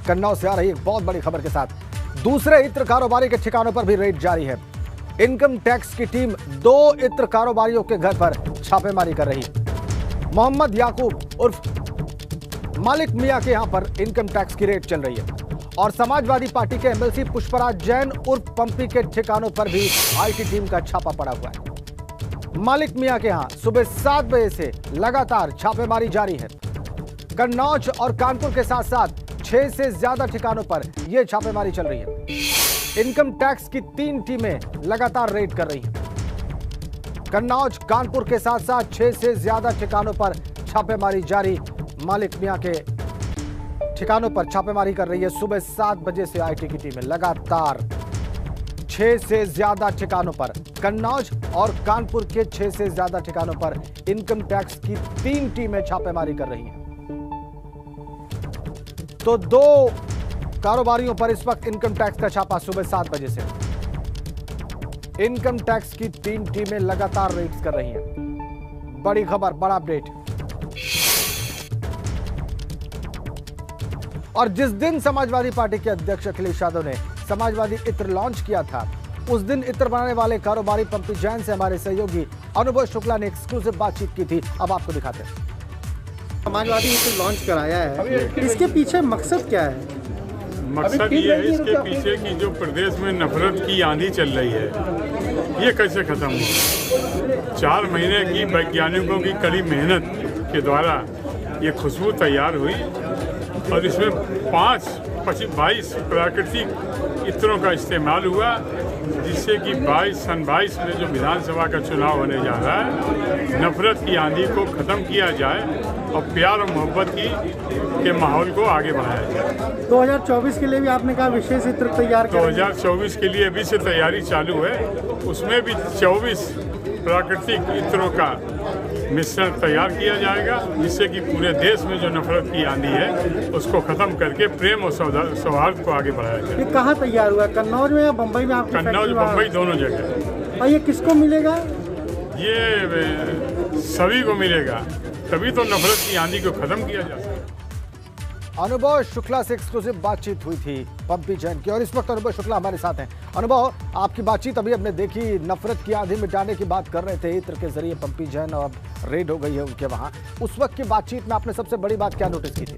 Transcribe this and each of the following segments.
कन्नौज से आ रही एक बहुत बड़ी खबर के साथ दूसरे इत्र कारोबारी के ठिकानों पर भी रेड जारी है। इनकम टैक्स की टीम 2 इत्र कारोबारियों के घर पर छापेमारी कर रही है। मोहम्मद याकूब उर्फ मालिक मियां के यहां पर इनकम टैक्स की रेड चल रही है और समाजवादी पार्टी के एमएलसी पुष्पराज जैन उर्फ पंपी के ठिकानों पर भी आईटी टीम का छापा पड़ा हुआ है। मालिक मियां के यहां सुबह 7 बजे से लगातार छापेमारी जारी है। कन्नौज और कानपुर के साथ साथ 6 से ज्यादा ठिकानों पर यह छापेमारी चल रही है। इनकम टैक्स की 3 टीमें लगातार रेड कर रही हैं। कन्नौज कानपुर के साथ साथ 6 से ज्यादा ठिकानों पर छापेमारी जारी। मालिक मियां के ठिकानों पर छापेमारी कर रही है। सुबह 7 बजे से आईटी की टीमें लगातार 6 से ज्यादा ठिकानों पर, कन्नौज और कानपुर के 6 से ज्यादा ठिकानों पर इनकम टैक्स की 3 टीमें छापेमारी कर रही हैं। तो 2 कारोबारियों पर इस वक्त इनकम टैक्स का छापा सुबह 7 बजे से। इनकम टैक्स की 3 टीमें लगातार रेड्स कर रही हैं। बड़ी खबर, बड़ा अपडेट। और जिस दिन समाजवादी पार्टी के अध्यक्ष अखिलेश यादव ने समाजवादी इत्र लॉन्च किया था, उस दिन इत्र बनाने वाले कारोबारी पंपी जैन से हमारे सहयोगी अनुभव शुक्ला ने एक्सक्लूसिव बातचीत की थी। अब आपको दिखाते हैं। समाजवादी इत्र लॉन्च कराया है, इसके पीछे मकसद क्या है? मकसद ये है इसके पीछे की जो प्रदेश में नफरत की आंधी चल रही है, ये कैसे खत्म हो। 4 महीने की वैज्ञानिकों की कड़ी मेहनत के द्वारा ये खुशबू तैयार हुई और इसमें 22 प्राकृतिक इत्रों का इस्तेमाल हुआ, जिससे कि 22 में जो विधानसभा का चुनाव होने जा रहा है, नफरत की आंधी को ख़त्म किया जाए और प्यार और मोहब्बत के माहौल को आगे बढ़ाया जाए। 2024 के लिए भी आपने कहा विशेष इत्र तैयार करेंगे। 2024 के लिए अभी से तैयारी चालू है, उसमें भी 24 प्राकृतिक इत्रों का मिश्रण तैयार किया जाएगा, जिससे कि पूरे देश में जो नफरत की आंधी है उसको खत्म करके प्रेम और सौहार्द को आगे बढ़ाया जाए। ये कहाँ तैयार हुआ, कन्नौज में या बम्बई में? कन्नौज, बम्बई दोनों जगह। और ये किसको मिलेगा? ये सभी को मिलेगा, तभी तो नफरत की आंधी को खत्म किया जा सकता है। अनुभव शुक्ला से एक्सक्लूसिव बातचीत हुई थी पंपी जैन की और इस वक्त अनुभव शुक्ला हमारे साथ हैं। अनुभव, आपकी बातचीत अभी हमने देखी, नफरत की आंधी मिटाने की बात कर रहे थे इत्र के जरिए पंपी जैन, और अब रेड हो गई है उनके वहां। उस वक्त की बातचीत में आपने सबसे बड़ी बात क्या नोटिस की थी?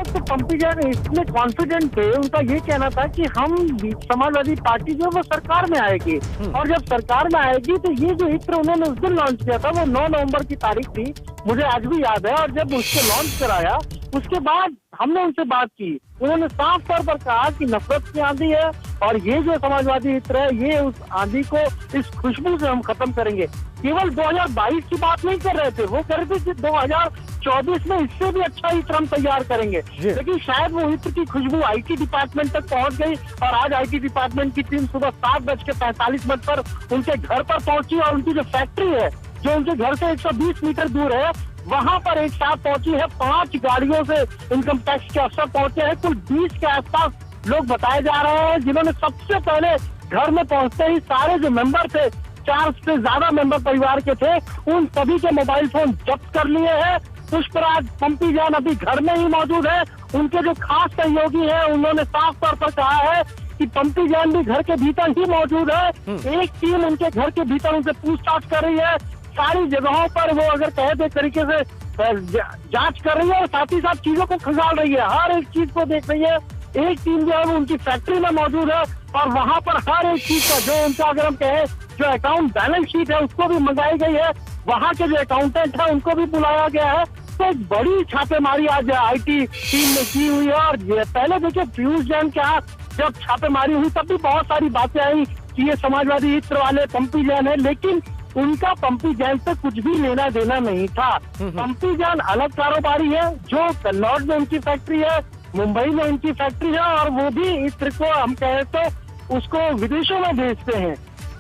तो पंपी जैन इसमें कॉन्फिडेंट थे, उनका ये कहना था कि हम समाजवादी पार्टी जो वो सरकार में आएगी और जब सरकार में आएगी तो ये जो इत्र उन्होंने उस दिन लॉन्च किया था, वो 9 नवंबर की तारीख थी, मुझे आज भी याद है। और जब उसको लॉन्च कराया उसके बाद हमने उनसे बात की, उन्होंने साफ तौर पर कहा कि नफरत की आंधी है और ये जो समाजवादी इत्र है, ये उस आंधी को, इस खुशबू से हम खत्म करेंगे। केवल 2022 की बात नहीं कर रहे थे, वो कह रहे थे कि 2024 में इससे भी अच्छा इत्र हम तैयार करेंगे। लेकिन शायद वो इत्र की खुशबू आईटी डिपार्टमेंट तक पहुंच गई और आज आईटी डिपार्टमेंट की टीम सुबह 7:45 पर उनके घर पर पहुंची और उनकी जो फैक्ट्री है, जो उनके घर से 120 मीटर दूर है, वहां पर एक साथ पहुंची है। 5 गाड़ियों से इनकम टैक्स के अफसर पहुंचे हैं। कुल 20 के आसपास लोग बताए जा रहे हैं, जिन्होंने सबसे पहले घर में पहुंचते ही सारे जो मेंबर थे, 4 से ज्यादा मेंबर परिवार के थे, उन सभी के मोबाइल फोन जब्त कर लिए हैं। पुष्पराज पंपी जैन अभी घर में ही मौजूद है। उनके जो खास सहयोगी हैं, उन्होंने साफ तौर पर कहा है कि पंपी जैन भी घर के भीतर ही मौजूद है। एक टीम उनके घर के भीतर उनसे पूछताछ कर रही है। सारी जगहों पर वो अगर कहे एक तरीके से जांच कर रही है और साथ ही साथ चीजों को खंगाल रही है, हर एक चीज को देख रही है। एक टीम जो है वो उनकी फैक्ट्री में मौजूद है और वहां पर हर एक चीज का, जो उनका अगर हम कहें जो अकाउंट बैलेंस शीट है, उसको भी मंगाई गई है। वहां के जो अकाउंटेंट है उनको भी बुलाया गया है। तो एक बड़ी छापेमारी आज आईटी टीम ने की हुई है। और पहले देखिए, पीयूष जैन के यहाँ जब छापेमारी हुई तब भी बहुत सारी बातें आई कि ये समाजवादी इत्र वाले पंपी जैन है, लेकिन उनका पंपी जैन से कुछ भी लेना देना नहीं था। पंपी जैन अलग कारोबारी है, जो कन्नौज में उनकी फैक्ट्री है, मुंबई में उनकी फैक्ट्री है, और वो भी इत्र को हम कहें तो उसको विदेशों में भेजते हैं।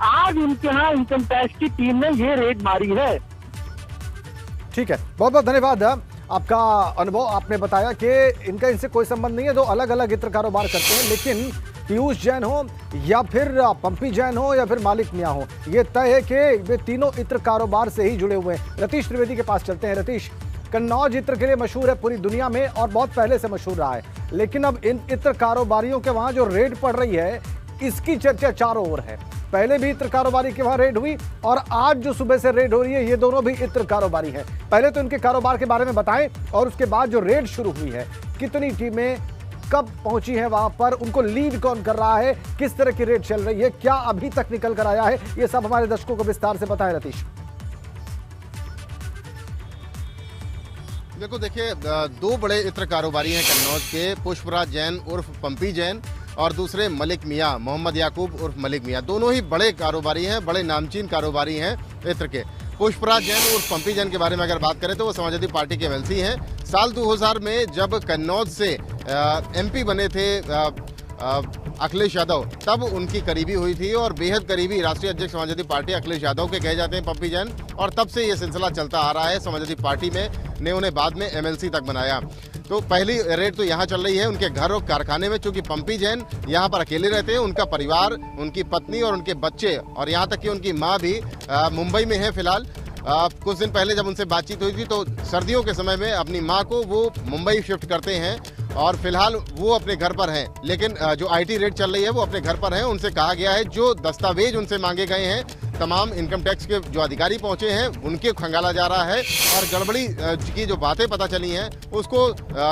आज उनके यहाँ इनकम टैक्स की टीम ने ये रेड मारी है। ठीक है, बहुत बहुत धन्यवाद आपका अनुभव। आपने बताया कि इनका इनसे कोई संबंध नहीं है, 2 अलग अलग इत्र कारोबार करते हैं, लेकिन पीयूष जैन हो या फिर पंपी जैन हो या फिर मालिक मियां हो, ये तय है कि वे तीनों इत्र कारोबार से ही जुड़े हुए हैं। रतीश त्रिवेदी के पास चलते हैं। रतीश, कन्नौज इत्र के लिए मशहूर है पूरी दुनिया में और बहुत पहले से मशहूर रहा है, लेकिन अब इन इत्र कारोबारियों के वहां जो रेड पड़ रही है इसकी चर्चा चारों ओर है। पहले भी इत्र कारोबारी के वहां रेड हुई और आज जो सुबह से रेड हो रही है ये दोनों भी इत्र कारोबारी हैं। पहले तो इनके कारोबार के बारे में बताएं और उसके बाद जो रेड शुरू हुई है, कितनी टीमें कब पहुंची हैं वहां पर, उनको लीड कौन कर रहा है, किस तरह की रेड चल रही है, क्या अभी तक निकल कर आया है, ये सब हमारे दर्शकों को विस्तार से बताएं रतीश। देखिए दो बड़े इत्र कारोबारी हैं कन्नौज के, पुष्पराज जैन उर्फ पंपी जैन और दूसरे मलिक मियां, मोहम्मद याकूब उर्फ मलिक मियां। दोनों ही बड़े कारोबारी हैं, बड़े नामचीन कारोबारी हैं इत्र के। पुष्पराज जैन उर्फ पंपी जैन के बारे में अगर बात करें तो वो समाजवादी पार्टी के एमएलसी हैं। साल 2000 में जब कन्नौज से एमपी बने थे अखिलेश यादव, तब उनकी करीबी हुई थी और बेहद करीबी राष्ट्रीय अध्यक्ष समाजवादी पार्टी अखिलेश यादव के कहे जाते हैं पंपी जैन, और तब से ये सिलसिला चलता आ रहा है। समाजवादी पार्टी में ने उन्हें बाद में एमएलसी तक बनाया। तो पहली रेड तो यहाँ चल रही है उनके घर और कारखाने में, चूंकि पंपी जैन यहाँ पर अकेले रहते हैं। उनका परिवार, उनकी पत्नी और उनके बच्चे और यहाँ तक कि उनकी माँ भी मुंबई में है फिलहाल। कुछ दिन पहले जब उनसे बातचीत हुई थी तो सर्दियों के समय में अपनी माँ को वो मुंबई शिफ्ट करते हैं और फिलहाल वो अपने घर पर हैं। लेकिन जो आईटी रेड चल रही है वो अपने घर पर है। उनसे कहा गया है जो दस्तावेज उनसे मांगे गए हैं, तमाम इनकम टैक्स के जो अधिकारी पहुंचे हैं उनके खंगाला जा रहा है और गड़बड़ी की जो बातें पता चली हैं उसको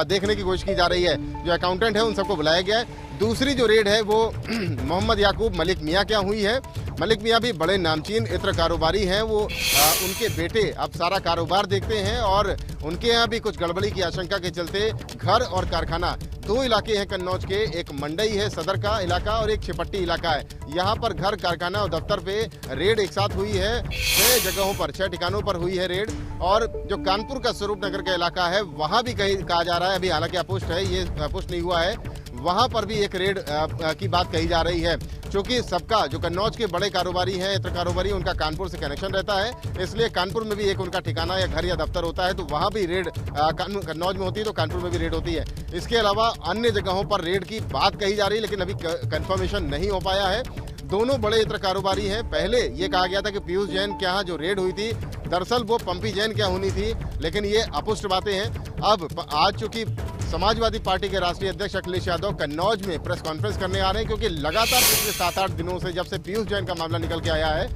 देखने की कोशिश की जा रही है। जो अकाउंटेंट है उन सबको बुलाया गया है। दूसरी जो रेड है वो मोहम्मद याकूब मलिक मियां क्या हुई है। मलिक मियां भी बड़े नामचीन इत्र कारोबारी हैं। वो उनके बेटे अब सारा कारोबार देखते हैं और उनके यहाँ भी कुछ गड़बड़ी की आशंका के चलते घर और कारखाना, दो इलाके हैं कन्नौज के, एक मंडई है सदर का इलाका और एक छिपट्टी इलाका है। यहाँ पर घर, कारखाना और दफ्तर पे रेड एक साथ हुई है। 6 जगहों पर, 6 ठिकानों पर हुई है रेड। और जो कानपुर का स्वरूप नगर का इलाका है वहाँ भी कहा जा रहा है, अभी हालांकि अपुष्ट है, ये पुष्ट नहीं हुआ है, वहाँ पर भी एक रेड की बात कही जा रही है। क्योंकि सबका जो कन्नौज के बड़े कारोबारी हैं, इत्र कारोबारी, उनका कानपुर से कनेक्शन रहता है, इसलिए कानपुर में भी एक उनका ठिकाना या घर या दफ्तर होता है, तो वहाँ भी रेड कन्नौज में होती है तो कानपुर में भी रेड होती है। इसके अलावा अन्य जगहों पर रेड की बात कही जा रही है, लेकिन अभी कंफर्मेशन नहीं हो पाया है। दोनों बड़े इत्र कारोबारी हैं। पहले ये कहा गया था कि पीयूष जैन के यहाँ जो रेड हुई थी दरअसल वो पंपी जैन क्या होनी थी, लेकिन ये अपुष्ट बातें हैं। अब आज चूंकि समाजवादी पार्टी के राष्ट्रीय अध्यक्ष अखिलेश यादव कन्नौज में प्रेस कॉन्फ्रेंस करने आ रहे हैं, क्योंकि लगातार पिछले 7-8 दिनों से जब से पीयूष जैन का मामला निकल के आया है,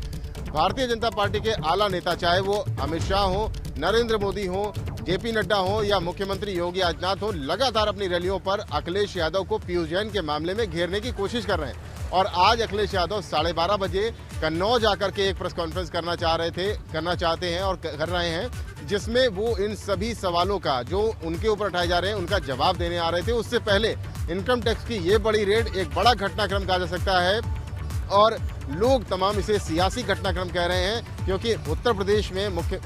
भारतीय जनता पार्टी के आला नेता, चाहे वो अमित शाह हो, नरेंद्र मोदी हो, जेपी नड्डा हो या मुख्यमंत्री योगी आदित्यनाथ हो, लगातार अपनी रैलियों पर अखिलेश यादव को पीयूष जैन के मामले में घेरने की कोशिश कर रहे हैं। और आज अखिलेश यादव 12:30 बजे कन्नौज आकर के एक प्रेस कॉन्फ्रेंस करना चाहते हैं और कर रहे हैं, जिसमें वो इन सभी सवालों का जो उनके ऊपर उठाए जा रहे हैं उनका जवाब देने आ रहे थे। उससे पहले इनकम टैक्स की ये बड़ी रेड एक बड़ा घटनाक्रम कहा जा सकता है और लोग तमाम इसे सियासी घटनाक्रम कह रहे हैं, क्योंकि उत्तर प्रदेश में मुख्य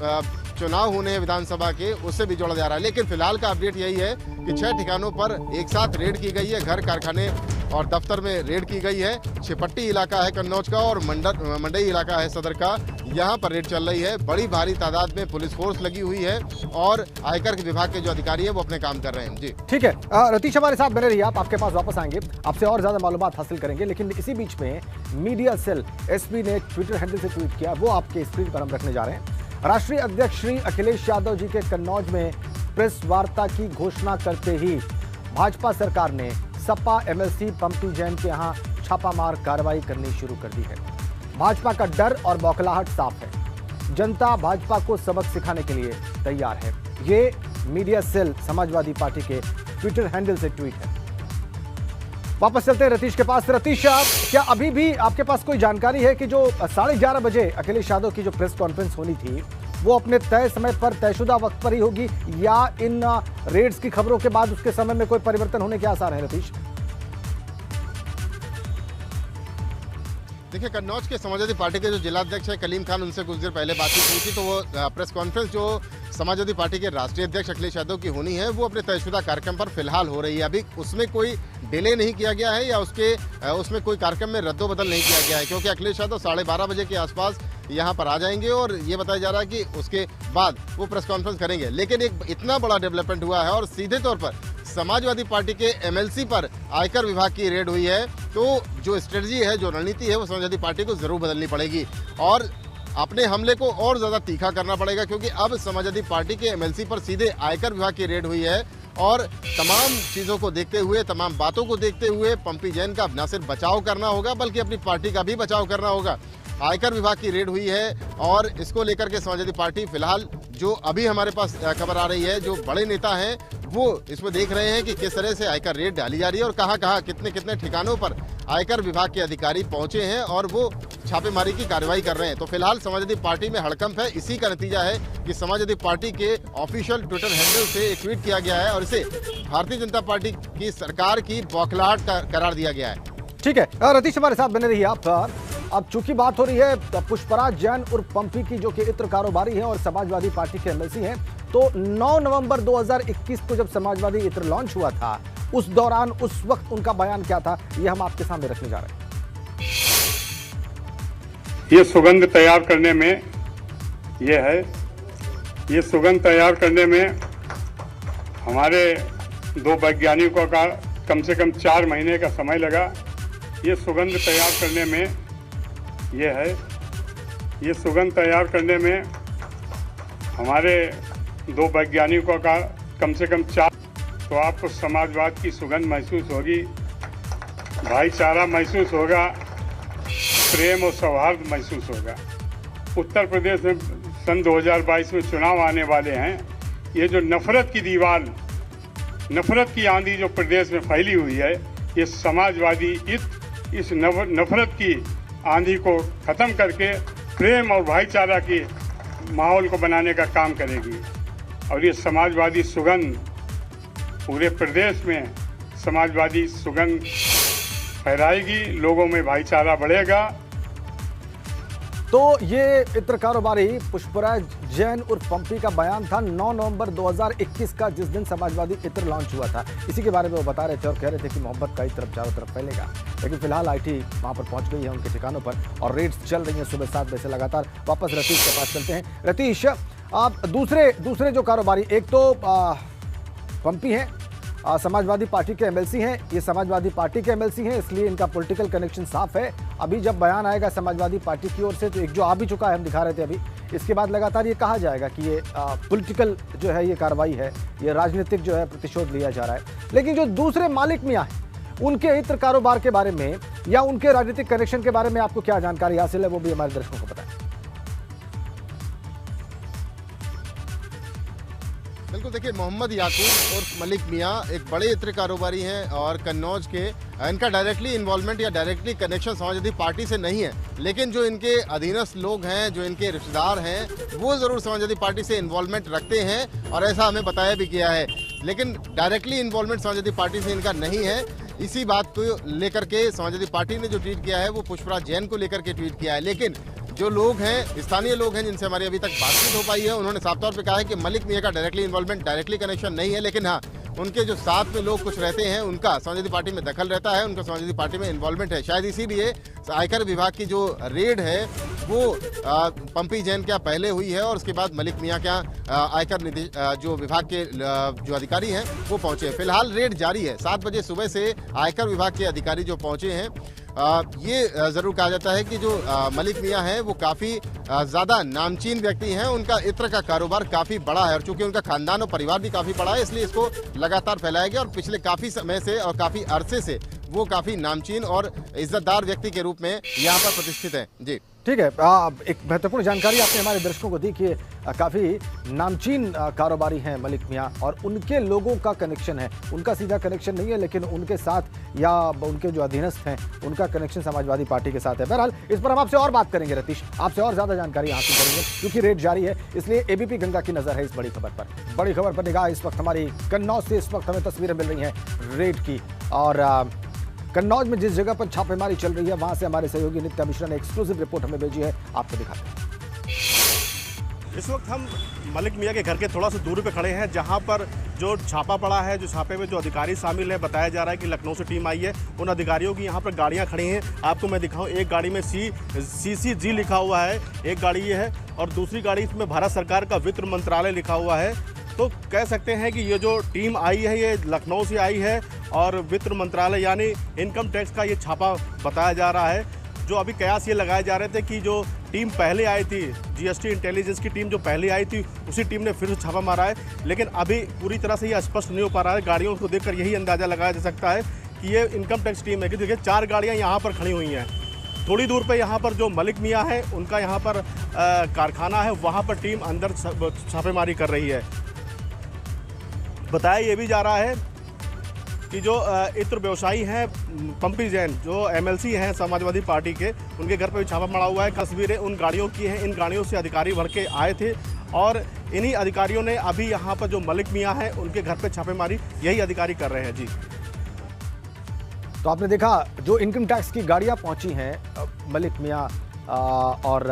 चुनाव होने हैं विधानसभा के, उससे भी जोड़ा जा रहा है। लेकिन फिलहाल का अपडेट यही है कि 6 ठिकानों पर एक साथ रेड की गई है। घर, कारखाने और दफ्तर में रेड की गई है। छिपट्टी इलाका है कन्नौज का और मंडई इलाका है सदर का, यहाँ पर रेड चल रही है। बड़ी भारी तादाद में पुलिस फोर्स लगी हुई है और आयकर विभाग के जो अधिकारी है वो अपने काम कर रहे हैं। जी ठीक है, रतीश हमारे साथ बने रहिए, आप आपके पास वापस आएंगे, आपसे और ज्यादा मालूमात हासिल करेंगे। लेकिन इसी बीच में मीडिया सेल एसपी ने ट्विटर हैंडल से ट्वीट किया, वो आपके स्क्रीन पर हम रखने जा रहे हैं। राष्ट्रीय अध्यक्ष श्री अखिलेश यादव जी के कन्नौज में प्रेस वार्ता की घोषणा करते ही भाजपा सरकार ने सपा एमएलसी पंपी जैन के यहां छापामार कार्रवाई करनी शुरू कर दी है। भाजपा का डर और बौखलाहट साफ है। जनता भाजपा को सबक सिखाने के लिए तैयार है। ये मीडिया सेल समाजवादी पार्टी के ट्विटर हैंडल से ट्वीट है। वापस चलते हैं रतीश के पास। रतीश, क्या अभी भी आपके पास कोई जानकारी है कि जो 11:30 बजे अखिलेश यादव की जो प्रेस कॉन्फ्रेंस होनी थी वो अपने तय समय पर, तयशुदा वक्त पर ही होगी, या इन रेड्स की खबरों के बाद उसके समय में कोई परिवर्तन होने के आसार हैं रतीश? देखिए, कन्नौज के समाजवादी पार्टी के जो जिलाध्यक्ष है कलीम खान, उनसे कुछ देर पहले बातचीत हुई थी, तो वो प्रेस कॉन्फ्रेंस जो समाजवादी पार्टी के राष्ट्रीय अध्यक्ष अखिलेश यादव की होनी है वो अपने तयशुदा कार्यक्रम पर फिलहाल हो रही है। अभी उसमें कोई डिले नहीं किया गया है या उसमें कोई कार्यक्रम में रद्दोबदल नहीं किया गया है, क्योंकि अखिलेश यादव 12:30 बजे के आसपास यहाँ पर आ जाएंगे और ये बताया जा रहा है कि उसके बाद वो प्रेस कॉन्फ्रेंस करेंगे। लेकिन एक इतना बड़ा डेवलपमेंट हुआ है और सीधे तौर पर समाजवादी पार्टी के एमएलसी पर आयकर विभाग की रेड हुई है, तो जो स्ट्रेटजी है, जो रणनीति है, वो समाजवादी पार्टी को जरूर बदलनी पड़ेगी। और अपने हमले को और ज्यादा तीखा करना पड़ेगा, क्योंकि अब समाजवादी पार्टी के एमएलसी पर सीधे आयकर विभाग की रेड हुई है और तमाम चीजों को देखते हुए, तमाम बातों को देखते हुए पंपी जैन का न सिर्फ बचाव करना होगा बल्कि अपनी पार्टी का भी बचाव करना होगा। आयकर विभाग की रेड हुई है और इसको लेकर के समाजवादी पार्टी फिलहाल जो अभी हमारे पास खबर आ रही है, जो बड़े नेता हैं वो इसमें देख रहे हैं कि किस तरह से आयकर रेड डाली जा रही है और कहां कितने कितने ठिकानों पर आयकर विभाग के अधिकारी पहुंचे हैं और वो छापेमारी की कार्रवाई कर रहे हैं। तो फिलहाल समाजवादी पार्टी में हड़कंप है। इसी का नतीजा है कि समाजवादी पार्टी के ऑफिशियल ट्विटर हैंडल से एक ट्वीट किया गया है और इसे भारतीय जनता पार्टी की सरकार की बौखलाहट का करार दिया गया है। ठीक है, रतीश हमारे साथ बने रहिए आप। अब चूंकि बात हो रही है पुष्पराज जैन उर्फ पंपी की, जो कि इत्र कारोबारी हैं और समाजवादी पार्टी के एमएलसी हैं, तो 9 नवंबर 2021 को जब समाजवादी इत्र लॉन्च हुआ था, उस दौरान उस वक्त उनका बयान क्या था, ये हम आपके सामने रखने जा रहे हैं। ये सुगंध तैयार करने में ये सुगंध तैयार करने में हमारे 2 वैज्ञानिकों का कम से कम 4 महीने का समय लगा। ये सुगंध तैयार करने में ये सुगंध तैयार करने में हमारे 2 वैज्ञानिकों का कम से कम 4। तो आपको समाजवाद की सुगंध महसूस होगी, भाईचारा महसूस होगा, प्रेम और सौहार्द महसूस होगा। उत्तर प्रदेश में सन 2022 में चुनाव आने वाले हैं। ये जो नफरत की दीवार, नफरत की आंधी जो प्रदेश में फैली हुई है, ये समाजवादी इस नफरत की आंधी को ख़त्म करके प्रेम और भाईचारा के माहौल को बनाने का काम करेगी। और ये समाजवादी सुगंध पूरे प्रदेश में समाजवादी सुगंध फहराएगी, लोगों में भाईचारा बढ़ेगा। तो ये इत्र कारोबारी पुष्पराज जैन उर्फ पंपी का बयान था 9 नवंबर 2021 का, जिस दिन समाजवादी इत्र लॉन्च हुआ था। इसी के बारे में वो बता रहे थे और कह रहे थे कि मोहब्बत का इत्र चारों तरफ फैलेगा। लेकिन फिलहाल आईटी वहां पर पहुंच गई है उनके ठिकानों पर और रेड्स चल रही हैं सुबह 7 बजे से लगातार। वापस रतीश के पास चलते हैं। रतीश, आप दूसरे जो कारोबारी, एक तो पंपी हैं, समाजवादी पार्टी के एमएलसी हैं, ये समाजवादी पार्टी के एमएलसी हैं, इसलिए इनका पॉलिटिकल कनेक्शन साफ है। अभी जब बयान आएगा समाजवादी पार्टी की ओर से, तो एक जो आ भी चुका है, हम दिखा रहे थे अभी, इसके बाद लगातार ये कहा जाएगा कि ये पॉलिटिकल जो है ये कार्रवाई है, ये राजनीतिक जो है प्रतिशोध लिया जा रहा है। लेकिन जो दूसरे मालिक मियां हैं, उनके इत्र कारोबार के बारे में या उनके राजनीतिक कनेक्शन के बारे में आपको क्या जानकारी हासिल है, वो भी हमारे दर्शकों को बताएं। बिल्कुल, देखिए मोहम्मद याकूब और मलिक मियां एक बड़े इत्र कारोबारी हैं और कन्नौज के। इनका डायरेक्टली इन्वॉल्वमेंट या डायरेक्टली कनेक्शन समाजवादी पार्टी से नहीं है, लेकिन जो इनके अधीनस्थ लोग हैं, जो इनके रिश्तेदार हैं, वो ज़रूर समाजवादी पार्टी से इन्वॉल्वमेंट रखते हैं और ऐसा हमें बताया भी गया है। लेकिन डायरेक्टली इन्वॉल्वमेंट समाजवादी पार्टी से इनका नहीं है। इसी बात को लेकर के समाजवादी पार्टी ने जो ट्वीट किया है वो पुष्पराज जैन को लेकर के ट्वीट किया है। लेकिन जो लोग हैं, स्थानीय लोग हैं जिनसे हमारी अभी तक बातचीत हो पाई है, उन्होंने साफ तौर पे कहा है कि मलिक मियां का डायरेक्टली इन्वॉल्वमेंट, डायरेक्टली कनेक्शन नहीं है। लेकिन हाँ, उनके जो साथ में लोग कुछ रहते हैं, उनका समाजवादी पार्टी में दखल रहता है, उनका समाजवादी पार्टी में इन्वॉल्वमेंट है। शायद इसीलिए आयकर विभाग की जो रेड है वो पंपी जैन क्या पहले हुई है और उसके बाद मलिक मियां क्या आयकर जो विभाग के जो अधिकारी हैं वो पहुंचे। फिलहाल रेड जारी है। 7 बजे सुबह से आयकर विभाग के अधिकारी जो पहुंचे हैं, ये ज़रूर कहा जाता है कि जो मलिक मियां हैं वो काफ़ी ज़्यादा नामचीन व्यक्ति हैं। उनका इत्र का कारोबार काफ़ी बड़ा है और चूंकि उनका खानदान और परिवार भी काफ़ी बड़ा है, इसलिए इसको लगातार फैलाया गया और पिछले काफ़ी समय से और काफ़ी अरसे से वो काफ़ी नामचीन और इज्जतदार व्यक्ति के रूप में यहाँ पर प्रतिष्ठित है। जी ठीक है, एक महत्वपूर्ण जानकारी आपने हमारे दर्शकों को दी कि काफ़ी नामचीन कारोबारी हैं मलिक मियां और उनके लोगों का कनेक्शन है। उनका सीधा कनेक्शन नहीं है, लेकिन उनके साथ या उनके जो अधीनस्थ हैं उनका कनेक्शन समाजवादी पार्टी के साथ है। बहरहाल इस पर हम आपसे और बात करेंगे रतीश, आपसे और ज़्यादा जानकारी हासिल करेंगे, क्योंकि रेड जारी है, इसलिए एबीपी गंगा की नज़र है इस बड़ी खबर पर। बड़ी खबर पर निगाह इस वक्त हमारी कन्नौज से, इस वक्त हमें तस्वीरें मिल रही हैं रेड की और कन्नौज में जिस जगह पर छापेमारी चल रही है वहां से हमारे सहयोगी नित्या मिश्रा ने एक्सक्लूसिव रिपोर्ट हमें भेजी है, आपको दिखाते हैं। इस वक्त हम मलिक मियां के घर के थोड़ा सा दूरी पे खड़े हैं, जहां पर जो छापा पड़ा है, जो छापे में जो अधिकारी शामिल है, बताया जा रहा है कि लखनऊ से टीम आई है। उन अधिकारियों की यहां पर गाड़ियां खड़ी हैं। आपको मैं दिखाऊं, एक गाड़ी में CCG लिखा हुआ है, एक गाड़ी ये है और दूसरी गाड़ी इसमें भारत सरकार का वित्त मंत्रालय लिखा हुआ है। तो कह सकते हैं कि ये जो टीम आई है ये लखनऊ से आई है और वित्त मंत्रालय यानी इनकम टैक्स का ये छापा बताया जा रहा है। जो अभी कयास ये लगाए जा रहे थे कि जो टीम पहले आई थी, जीएसटी इंटेलिजेंस की टीम जो पहले आई थी, उसी टीम ने फिर से छापा मारा है। लेकिन अभी पूरी तरह से ये स्पष्ट नहीं हो पा रहा है। गाड़ियों को देखकर यही अंदाज़ा लगाया जा सकता है कि ये इनकम टैक्स टीम है। कि देखिए 4 गाड़ियाँ यहाँ पर खड़ी हुई हैं। थोड़ी दूर पे यहाँ पर जो मलिक मियाँ है, उनका यहाँ पर कारखाना है, वहाँ पर टीम अंदर छापेमारी कर रही है। बताया ये भी जा रहा है कि जो इत्र व्यवसायी हैं पंपी जैन, जो एमएलसी हैं समाजवादी पार्टी के, उनके घर पर भी छापा पड़ा हुआ है। तस्वीरें उन गाड़ियों की हैं। इन गाड़ियों से अधिकारी भर के आए थे और इन्हीं अधिकारियों ने अभी यहाँ पर जो मलिक मियाँ हैं उनके घर पर छापेमारी यही अधिकारी कर रहे हैं। जी, तो आपने देखा जो इनकम टैक्स की गाड़ियां पहुंची हैं मलिक मियां और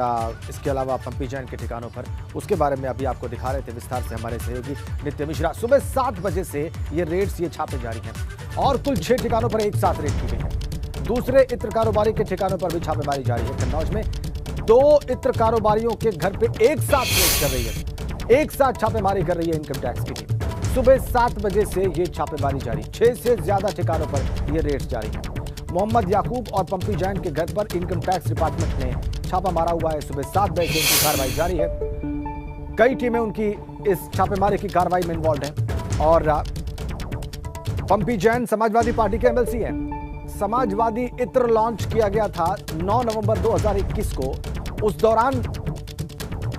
इसके अलावा पंपी जैन के ठिकानों पर, उसके बारे में अभी आपको दिखा रहे थे विस्तार से हमारे सहयोगी नित्य मिश्रा। सुबह 7 बजे से ये रेड्स, ये छापे जारी हैं और कुल 6 ठिकानों पर एक साथ रेड की गई है। दूसरे इत्र कारोबारी के ठिकानों पर भी छापेमारी जारी है। कन्नौज में 2 इत्र कारोबारियों के घर पे एक साथ रेड कर रही है, एक साथ छापेमारी कर रही है इनकम टैक्स की टीम। सुबह 7 बजे से ये छापेमारी जारी, 6 से ज्यादा ठिकानों पर ये रेड्स जारी है। मोहम्मद याकूब और पंपी जैन के घर पर इनकम टैक्स डिपार्टमेंट ने छापा मारा हुआ है। सुबह 7 बजे से उनकी कार्रवाई जारी है। कई टीमें उनकी इस छापेमारी की कार्रवाई में इन्वॉल्व हैं और पंपी जैन समाजवादी पार्टी के एमएलसी हैं। समाजवादी इत्र लॉन्च किया गया था 9 नवंबर 2021 को। उस दौरान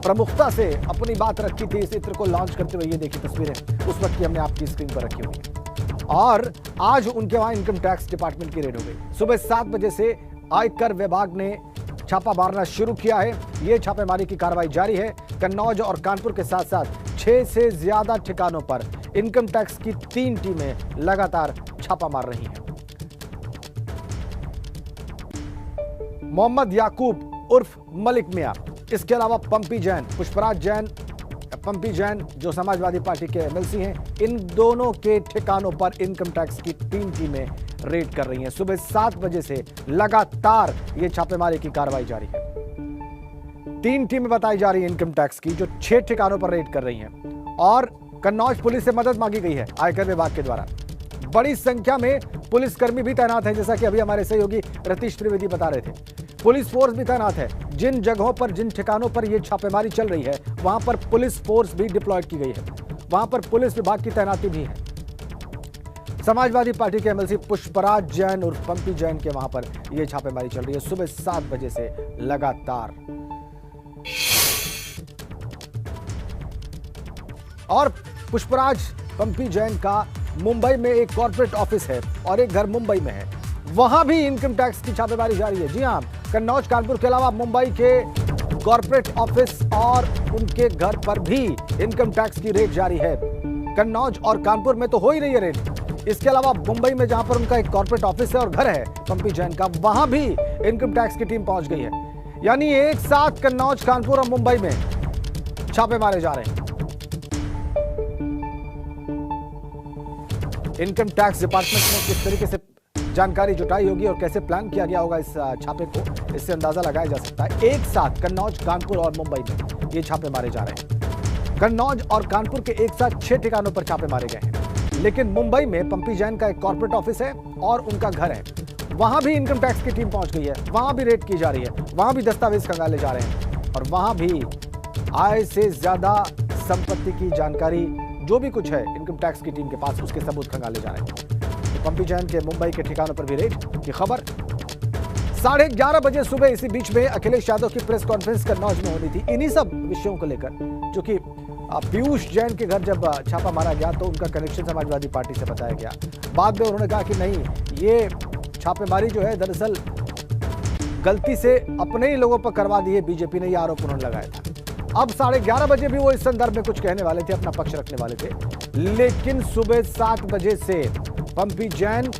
प्रमुखता से अपनी बात रखी थी इस इत्र को लॉन्च करते हुए। ये देखिए तस्वीरें उस वक्त की हमने आपकी स्क्रीन पर रखी हुई है और आज उनके वहां इनकम टैक्स डिपार्टमेंट की रेड हो गई। सुबह 7 बजे से आयकर विभाग ने छापा मारना शुरू किया है। ये छापेमारी की कार्रवाई जारी है। कन्नौज और कानपुर के साथ साथ 6 से ज्यादा ठिकानों पर इनकम टैक्स की 3 टीमें लगातार छापा मार रही हैं। मोहम्मद याकूब उर्फ मलिक मियां, इसके अलावा पंपी जैन, पुष्पराज जैन, पंपी जैन जो समाजवादी पार्टी के एमएलसी हैं, इन दोनों के ठिकानों पर इनकम टैक्स की 3 टीमें रेड कर रही हैं। सुबह 7 बजे से लगातार ये छापेमारी की कार्रवाई जारी है। 3 टीमें बताई जा रही है इनकम टैक्स की, जो 6 ठिकानों पर रेड कर रही हैं और कन्नौज पुलिस से मदद मांगी गई है आयकर विभाग के द्वारा। बड़ी संख्या में पुलिसकर्मी भी तैनात हैं, जैसा कि अभी हमारे सहयोगी रतीश त्रिवेदी बता रहे थे। पुलिस फोर्स भी तैनात है। जिन जगहों पर, जिन ठिकानों पर यह छापेमारी चल रही है, वहां पर पुलिस फोर्स भी डिप्लॉयड की गई है। वहां पर पुलिस विभाग की तैनाती भी है। समाजवादी पार्टी के एमएलसी पुष्पराज जैन और पंपी जैन के वहां पर यह छापेमारी चल रही है सुबह 7 बजे से लगातार। और पुष्पराज पंपी जैन का मुंबई में एक कॉर्पोरेट ऑफिस है और एक घर मुंबई में है, वहां भी इनकम टैक्स की छापेमारी जारी है। जी हां, कन्नौज कानपुर के अलावा मुंबई के कॉर्पोरेट ऑफिस और उनके घर पर भी इनकम टैक्स की रेड जारी है। कन्नौज और कानपुर में तो हो ही रही है रेड, इसके अलावा मुंबई में जहां पर उनका एक कॉर्पोरेट ऑफिस है और घर है पंपी जैन का, वहां भी इनकम टैक्स की टीम पहुंच गई है। यानी एक साथ कन्नौज, कानपुर और मुंबई में छापे मारे जा रहे हैं। इनकम टैक्स डिपार्टमेंट ने किस तरीके से जानकारी जुटाई होगी और कैसे प्लान किया गया होगा इस छापे को, इससे अंदाजा लगाया जा सकता है। एक साथ कन्नौज, कानपुर और मुंबई में ये छापे मारे जा रहे हैं। कन्नौज और कानपुर के एक साथ 6 ठिकानों पर छापे मारे गए हैं, लेकिन मुंबई में पंपी जैन का एक कॉर्पोरेट ऑफिस है और उनका घर है, वहां भी इनकम टैक्स की टीम पहुंच गई है, वहां भी रेड की जा रही है, वहां भी दस्तावेज खंगाले जा रहे हैं और वहां भी आय से ज्यादा संपत्ति की जानकारी जो भी कुछ है इनकम टैक्स की टीम के पास, उसके सबूत खंगाले जा रहे हैं। तो पंपी जैन के मुंबई के ठिकानों पर भी रेड की खबर। 11:30 बजे सुबह इसी बीच में अखिलेश यादव की प्रेस कॉन्फ्रेंस कन्नौज में होनी थी इन्हीं सब विषयों को लेकर, क्योंकि पीयूष जैन के घर जब छापा मारा गया तो उनका कनेक्शन समाजवादी पार्टी से बताया गया। बाद में उन्होंने कहा कि नहीं, ये छापेमारी जो है दरअसल गलती से अपने ही लोगों पर करवा दी है बीजेपी ने, यह आरोप उन्होंने लगाया था। अब 11:30 बजे भी वो इस संदर्भ में कुछ कहने वाले थे, अपना पक्ष रखने वाले थे, लेकिन सुबह 7 बजे से पंपी जैन,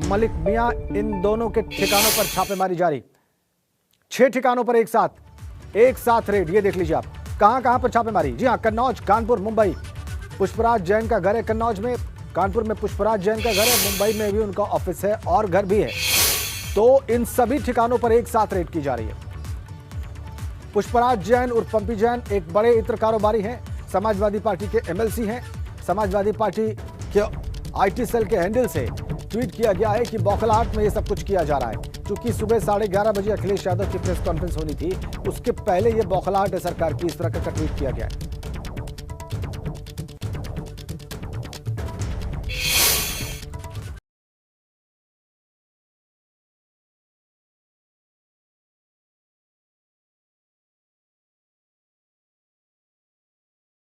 मलिक मियां, इन दोनों के ठिकानों पर छापेमारी जारी। 6 ठिकानों पर एक साथ रेड। ये देख लीजिए आप कहां पर छापेमारी। जी हां, कन्नौज, कानपुर, मुंबई। पुष्पराज जैन का घर है कन्नौज में, कानपुर में पुष्पराज जैन का घर है, मुंबई में भी उनका ऑफिस है और घर भी है। तो इन सभी ठिकानों पर एक साथ रेड की जा रही है। पुष्पराज जैन और पंपी जैन एक बड़े इत्र कारोबारी हैं, समाजवादी पार्टी के एमएलसी हैं। समाजवादी पार्टी के आईटी सेल के हैंडल से ट्वीट किया गया है कि बौखलाहट में ये सब कुछ किया जा रहा है। क्योंकि सुबह 11:30 बजे अखिलेश यादव की प्रेस कॉन्फ्रेंस होनी थी, उसके पहले ये बौखलाहट है सरकार की, इस तरह का ट्वीट किया गया है।